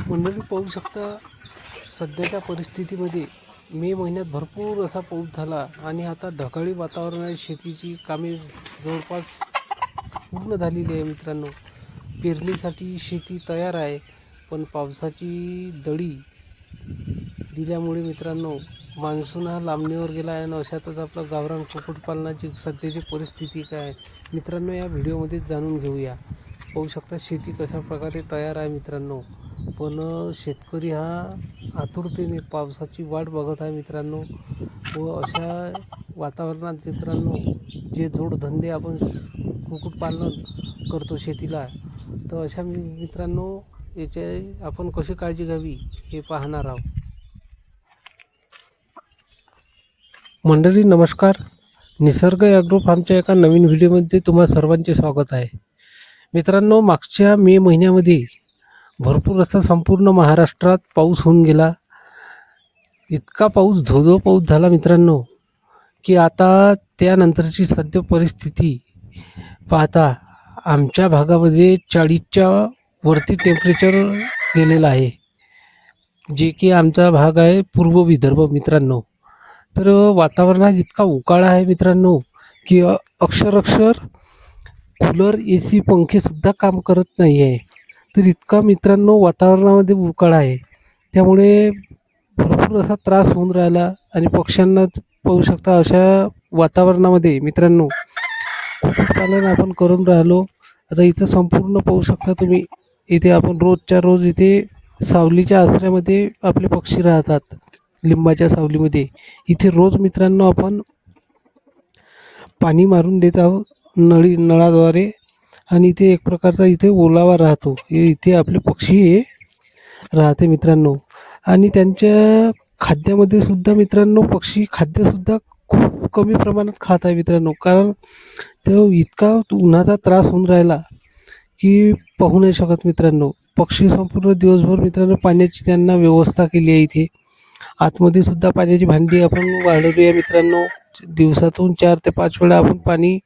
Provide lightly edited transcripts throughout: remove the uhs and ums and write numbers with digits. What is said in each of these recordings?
मंडळी पाहू शकता, सध्याच्या परिस्थितीमध्ये मे महिन्यात भरपूर असा पाऊस झाला आणि आता ढगाळी वातावरण आहे. शेतीची कामे जवळपास पूर्ण झालेली आहे मित्रांनो. पेरणीसाठी शेती तयार आहे, पण पावसाची दडी दिल्यामुळे मित्रांनो मान्सून हा लांबणीवर गेला आहे आणि अशातच आपलं गावरान कुक्कुटपालनाची सध्याची परिस्थिती काय आहे मित्रांनो, या व्हिडिओमध्ये जाणून घेऊया. पाहू शकता शेती कशा प्रकारे तयार आहे मित्रांनो. पण शेतकरी हा आतुरतेने पावसाची वाट बघत आहे मित्रांनो. व अशा वातावरणात मित्रांनो जे जोडधंदे आपण कुक्कुटपालन करतो शेतीला, तर अशा मित्रांनो याची आपण कशी काळजी घ्यावी हे पाहणार आहोत. मंडळी नमस्कार, निसर्ग ॲग्रो फार्मच्या एका नवीन व्हिडिओमध्ये तुम्हा सर्वांचे स्वागत आहे. मित्रांनो, मागच्या मे महिन्यामध्ये भरपूर असा संपूर्ण महाराष्ट्रात पाऊस होऊन गेला. इतका पाऊस, धोधो पाऊस झाला मित्रांनो, की आता त्यानंतरची सद्य परिस्थिती पाहता आमच्या भागामध्ये 40च्या वरती टेम्परेचर गेलेलं आहे, जे की आमचा भाग आहे पूर्व विदर्भ मित्रांनो. तर वातावरणात इतका उकाळा आहे मित्रांनो, की अक्षरशः कूलर, ए सी, पंखेसुद्धा काम करत नाही आहे. तर इतका मित्रांनो वातावरणामध्ये उकाळा आहे, त्यामुळे भरपूर असा त्रास होऊन राहिला. आणि पक्ष्यांना पाहू शकता, अशा वातावरणामध्ये मित्रांनो कुक्कुटपालन आपण करून राहिलो. आता इथं संपूर्ण पाहू शकता तुम्ही, इथे आपण रोजच्या रोज इथे सावलीच्या आश्रयामध्ये आपले पक्षी राहतात, लिंबाच्या सावलीमध्ये. इथे रोज मित्रांनो आपण पाणी मारून देत आहोत नळाद्वारे, आणि इथे एक प्रकारचा इथे ओलावा राहतो. हे इथे आपले पक्षी हे राहते मित्रांनो. आणि त्यांच्या खाद्यामध्ये सुद्धा मित्रांनो पक्षी खाद्यसुद्धा खूप कमी प्रमाणात खात आहे मित्रांनो, कारण तो इतका उन्हाचा त्रास होऊन राहिला की पाहू नाही शकत मित्रांनो. पक्षी संपूर्ण दिवसभर मित्रांनो पाण्याची त्यांना व्यवस्था केली आहे. इथे आतमध्ये सुद्धा पाण्याची भांडी आपण वाढवली आहे मित्रांनो. दिवसातून 4 ते 5 वेळा आपण पाणी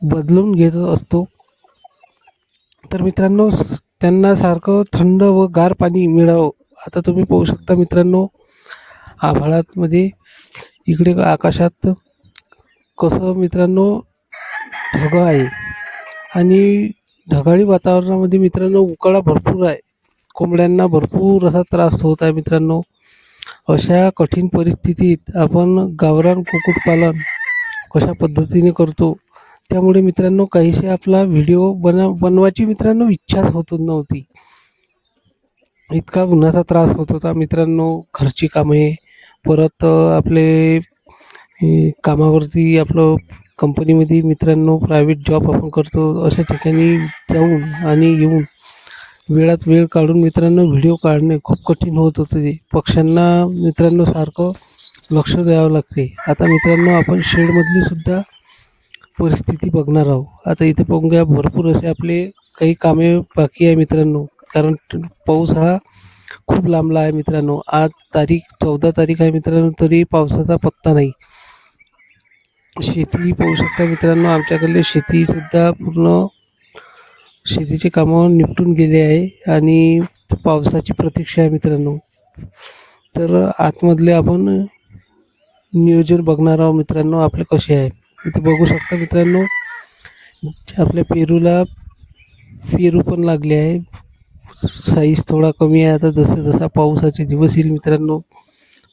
बदलून घेत असतो. तर मित्रांनो त्यांना सारखं थंड व गार पाणी मिळावं. आता तुम्ही पाहू शकता मित्रांनो, आभाळामध्ये इकडे आकाशात कसं मित्रांनो ढग आहे, आणि ढगाळी वातावरणामध्ये मित्रांनो उकाळा भरपूर आहे. कोंबड्यांना भरपूर असा त्रास होत आहे मित्रांनो. अशा कठीण परिस्थितीत आपण गावरान कुक्कुटपालन कशा पद्धतीने करतो, त्यामुळे मित्रांनो काहीशी आपला व्हिडिओ बनवायची मित्रांनो इच्छाच होत नव्हती. इतका उन्हाचा त्रास होत होता मित्रांनो. घरची कामे, परत आपले कामावरती आपलं कंपनीमध्ये मित्रांनो प्रायव्हेट जॉब आपण करतो, अशा ठिकाणी जाऊन आणि येऊन वेळात वेळ काढून मित्रांनो व्हिडिओ काढणे खूप कठीण होत होते. पक्ष्यांना मित्रांनो सारखं लक्ष द्यावं लागते. आता मित्रांनो आपण शेडमधली सुद्धा परिस्थिती बघणार आहोत. आता इथे पाहून घ्या, भरपूर असे आपले काही कामे बाकी आहे मित्रांनो, कारण पाऊस हा खूप लांबला आहे मित्रांनो. आज 14 तारीख आहे मित्रांनो, तरी पावसाचा पत्ता नाही. शेती पाहू शकता मित्रांनो, आमच्याकडले शेतीसुद्धा पूर्ण शेतीचे कामं निपटून गेले आहे आणि पावसाची प्रतीक्षा आहे मित्रांनो. तर आतमधले आपण नियोजन बघणार आहोत मित्रांनो आपले कसे आहे. इथे बघू शकता मित्रांनो, आपल्या पेरू पण लागले आहे. साईज थोडा कमी आहे. आता जसा पावसाचे दिवस येईल मित्रांनो,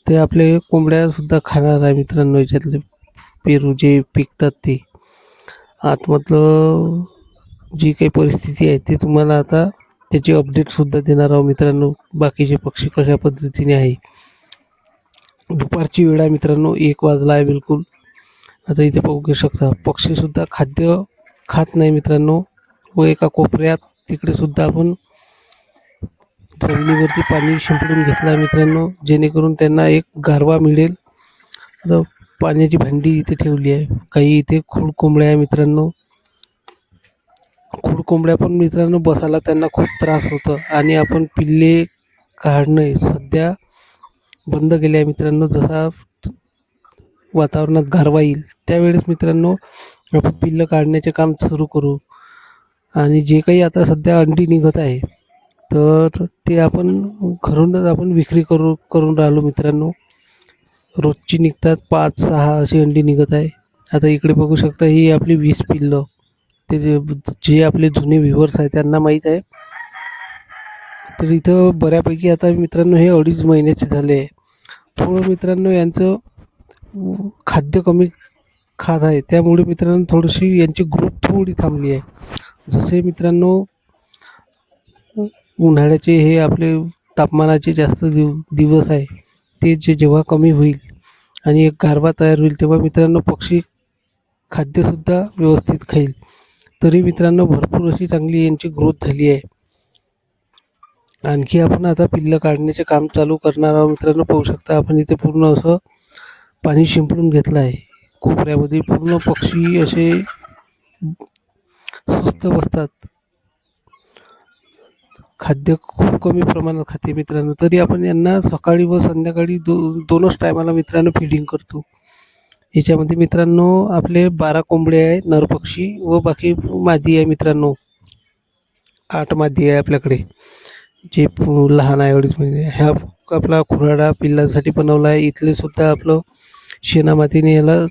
ते आपले कोंबड्यासुद्धा खाणार आहे मित्रांनो. याच्यातले पेरू जे पिकतात ते, आतमधलं जी काही परिस्थिती आहे ते तुम्हाला आता त्याची अपडेटसुद्धा देणार आहोत मित्रांनो. बाकीचे पक्षी कशा पद्धतीने आहे. दुपारची वेळ आहे मित्रांनो, 1 वाजला आहे बिलकुल. आता इथे पाहू शकता पक्षीसुद्धा खाद्य खात नाही मित्रांनो. व एका कोपऱ्यात तिकडेसुद्धा आपण जमिनीवरती पाणी शिंपडून घेतलं आहे मित्रांनो, जेणेकरून त्यांना एक गारवा मिळेल. आता पाण्याची भांडी इथे ठेवली आहे. काही इथे खूळ कोंबड्या आहे मित्रांनो. खूळ कोंबड्या पण मित्रांनो बसायला त्यांना खूप त्रास होतं, आणि आपण पिल्ले काढणे सध्या बंद केले आहे मित्रांनो. जसा वातावरणात गारवा येईल त्यावेळेस मित्रांनो आपण पिल्लं काढण्याचे काम सुरू करू. आणि जे काही आता सध्या अंडी निघत आहे, तर ते आपण घरूनच आपण विक्री करून राहिलो मित्रांनो. रोजची निघतात 5-6 अशी अंडी निघत आहे. आता इकडे बघू शकता ही आपली 20 पिल्लं. ते जे आपले जुने व्ह्यूअर्स आहेत त्यांना माहीत आहे. तर इथं बऱ्यापैकी आता मित्रांनो हे 2.5 महिन्याचे झाले आहे. थोडं मित्रांनो यांचं खाद्य कमी खात आहे, त्यामुळे मित्रांनो थोडीशी यांची ग्रोथ थोडी थांबली आहे. जसे मित्रांनो उन्हाळ्याचे हे आपले तापमानाचे जास्त दिवस आहे, ते जेव्हा कमी होईल आणि एक गारवा तयार होईल, तेव्हा मित्रांनो पक्षी खाद्यसुद्धा व्यवस्थित खाईल. तरी मित्रांनो भरपूर अशी चांगली यांची ग्रोथ झाली आहे. आणखी आपण आता पिल्लं काढण्याचे काम चालू करणार आहोत मित्रांनो. पाहू शकता आपण इथे पूर्ण असं पाणी शिंपडून घेतलं आहे. कोपऱ्यामध्ये पूर्ण पक्षी असे सुस्त बसतात. खाद्य खूप कमी प्रमाणात खाते मित्रांनो. तरी आपण यांना सकाळी व संध्याकाळी दोनच टायमाला मित्रांनो फीडिंग करतो. याच्यामध्ये मित्रांनो आपले 12 कोंबडे आहे नरपक्षी व बाकी मादी आहे मित्रांनो. 8 मादी आहे आपल्याकडे, जे लहान आहे 2.5 महिने. ह्या आपला खुराडा पिल्लांसाठी बनवला आहे. इथले सुद्धा आपलं शेणामातीने याला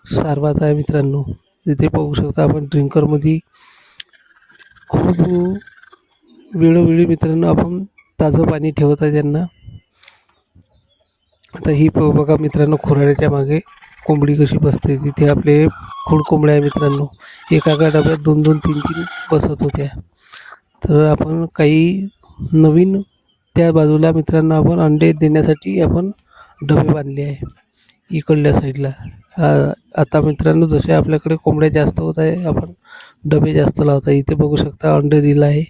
सारवात आहे मित्रांनो. तिथे पाहू शकता आपण ड्रिंकरमध्ये खूप वेळोवेळी मित्रांनो आपण ताजं पाणी ठेवत आहे त्यांना. आता ही बघा मित्रांनो खुराड्याच्या मागे कोंबडी कशी बसते. तिथे आपले खूड कोंबड्या आहे मित्रांनो. एका डब्यात 2-2, 3-3 बसत होत्या. तर आपण काही नवीन त्या बाजूला मित्रांनो आपण अंडे देण्यासाठी आपण डबे बांधले आहे इकडल्या साईडला. आता मित्रांनो जसे आपल्याकडे कोंबड्या जास्त होत आहे, आपण डबे जास्त लावत आहे. इथे बघू शकता अंडे दिलं आहे.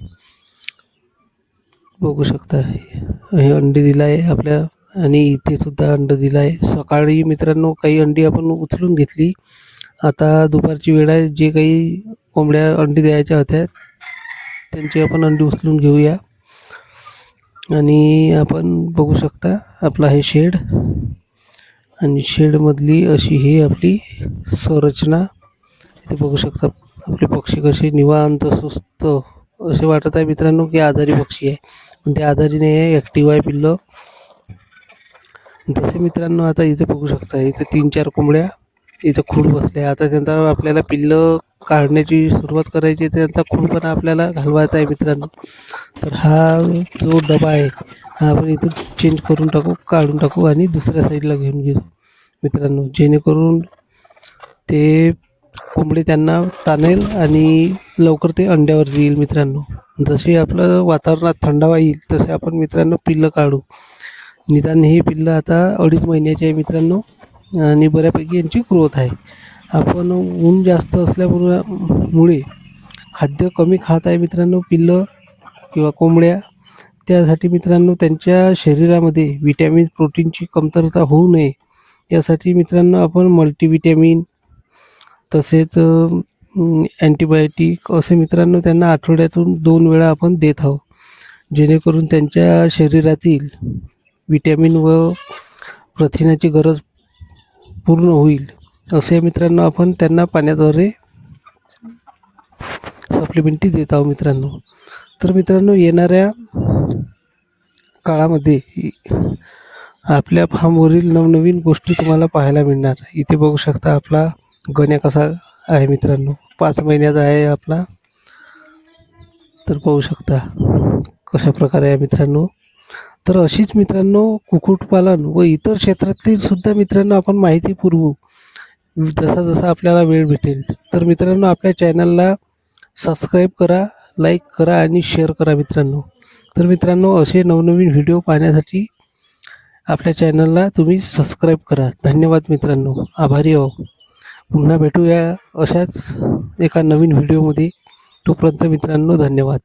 बघू शकता हे अंडे दिलं आहे आपल्या, आणि इथे सुद्धा अंडं दिलं आहे. सकाळी मित्रांनो काही अंडी आपण उचलून घेतली. आता दुपारची वेळ आहे. जे काही कोंबड्या अंडी द्यायच्या होत्या त्यांची आपण अंडी उचलून घेऊया. आणि आपण बघू शकता आपला हे शेड, आणि शेडमधली अशी ही आपली संरचना. इथे बघू शकता आपले पक्षी कसे निवांत सुस्त असे वाटत आहे मित्रांनो की आजारी पक्षी आहे, पण ते आजारी नाही आहे, ॲक्टिव्ह आहे पिल्लं. जसे मित्रांनो आता इथे बघू शकता इथे 3-4 कोंबड्या इथं खूड बसल्या. आता त्यांचा आपल्याला पिल्लं काढण्याची सुरुवात करायची, त्यांचा खूडपणा आपल्याला घालवायचा आहे मित्रांनो. तर हा जो डबा आहे हा आपण इथून चेंज करून टाकू, काढून टाकू आणि दुसऱ्या साईडला घेऊन घेऊ मित्रांनो, जेणेकरून ते कोंबडे त्यांना ताणेल आणि लवकर ते अंड्यावर येईल मित्रांनो. जसे आपलं वातावरणात थंडावा येईल तसे आपण मित्रांनो पिल्लं काढू. निदान हे पिल्लं आता 2.5 महिन्याचे आहे मित्रांनो, आणि बऱ्यापैकी यांची ग्रोथ आहे. आपण ऊन जास्त असल्यामुळे खाद्य कमी खात आहे मित्रांनो पिल्लं किंवा कोंबड्या. त्यासाठी मित्रांनो त्यांच्या शरीरामध्ये विटॅमिन प्रोटीनची कमतरता होऊ नये यासाठी मित्रांनो आपण मल्टीविटॅमिन तसेच अँटीबायोटिक असे मित्रांनो त्यांना आठवड्यातून 2 वेळा आपण देत आहोत, जेणेकरून त्यांच्या शरीरातील विटॅमिन व प्रथिनाची गरज पूर्ण होईल. असे मित्रांनो आपण त्यांना पाण्याद्वारे सप्लिमेंटरी देत आहोत मित्रांनो. तर मित्रांनो येणाऱ्या काळामध्ये आपल्या फार्मवरील नवनवीन गोष्टी तुम्हाला पाहायला मिळणार. इथे बघू शकता आपला गण्या कसा आहे मित्रांनो, 5 महिन्याचा आहे आपला. तर पाहू शकता कशा प्रकारे आहे मित्रांनो. तर अशीच मित्रांनो कुक्कुटपालन व इतर क्षेत्रातील सुद्धा मित्रांनो आपण माहिती पुरवू जसा जसा आपल्याला वेळ भेटेल. तर मित्रांनो आपल्या चॅनलला सबस्क्राईब करा, लाईक करा आणि शेअर करा मित्रांनो. तर मित्रांनो असे नवनवीन व्हिडिओ पाहण्यासाठी आपल्या चॅनलला तुम्ही सबस्क्राईब करा. धन्यवाद मित्रांनो, आभारी आहो. पुन्हा भेटूया अशाच एका नवीन व्हिडिओमध्ये. तोपर्यंत मित्रांनो धन्यवाद.